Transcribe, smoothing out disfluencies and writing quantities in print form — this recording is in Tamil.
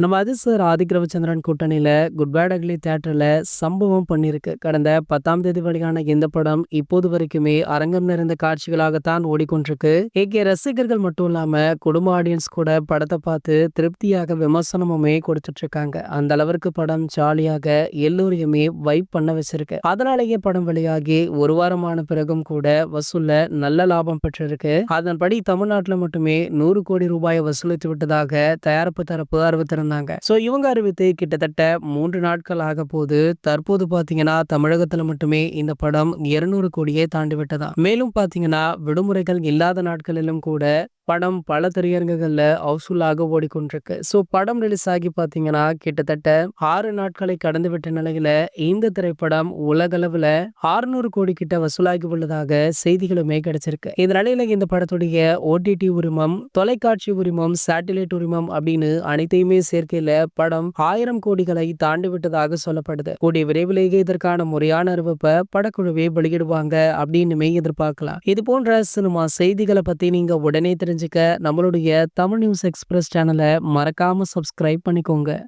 நம்ம அதிசர் ஆதிக் ரவிச்சந்திரன் கூட்டணியில குட் பேட் அக்லி தியேட்டர்ல சம்பவம் பண்ணிருக்கு. கடந்த 10ஆம் தேதி வெளியான இந்த படம் இப்போது வரைக்குமே அரங்கம் நிறைந்த காட்சிகளாகத்தான் ஓடிக்கொண்டிருக்கு. ரசிகர்கள் மட்டும் இல்லாம குடும்ப ஆடியன்ஸ் கூட படத்தை பார்த்து திருப்தியாக விமர்சனமுமே கொடுத்துட்டு இருக்காங்க. அந்த அளவிற்கு படம் ஜாலியாக எல்லோரையுமே வைப் பண்ண வச்சிருக்கு. அதனாலேயே படம் வெளியாகி ஒரு வாரமான பிறகும் கூட வசூல்ல நல்ல லாபம் பெற்றிருக்கு. அதன்படி தமிழ்நாட்டுல மட்டுமே 100 கோடி ரூபாயை வசூலித்து விட்டதாக தயாரிப்பு தரப்பு அறிவித்திருந்தாங்க. இவங்க அறிவித்து கிட்டத்தட்ட 3 நாட்கள் ஆக போது. தற்போது பாத்தீங்கன்னா தமிழகத்துல மட்டுமே இந்த படம் 200 கோடியே தாண்டி விட்டதா. மேலும் பாத்தீங்கன்னா விடுமுறைகள் இல்லாத நாட்களிலும் கூட படம் பல திரையரங்குகள்ல ஹவுஸ்ஃபுல்லாக ஓடிக்கொண்டிருக்கு. படம் ரிலீஸ் ஆகி பாத்தீங்கன்னா கிட்டத்தட்ட 6 நாட்களை கடந்து விட்ட நிலையில இந்த திரைப்படம் உலகளவுல 600 கோடி கிட்ட வசூலாகி உள்ளதாக செய்திகளுமே கிடைச்சிருக்கு. இந்த நிலையில இந்த படத்துடைய OTT உரிமம், தொலைக்காட்சி உரிமம், சேட்டிலைட் உரிமம் அப்படின்னு அனைத்தையுமே சேர்க்கையில படம் 1000 கோடிகளை தாண்டி விட்டதாக சொல்லப்படுது. கூடிய விரைவிலேயே இதற்கான முறையான அறிவிப்பை படக்குழுவே வெளியிடுவாங்க அப்படின்னுமே எதிர்பார்க்கலாம். இது போன்ற சினிமா செய்திகளை பத்தி நீங்க உடனே தெரிஞ்சுக்க நம்மளுடைய தமிழ் நியூஸ் எக்ஸ்பிரஸ் சேனலை மறக்காம சப்ஸ்கிரைப் பண்ணிக்கோங்க.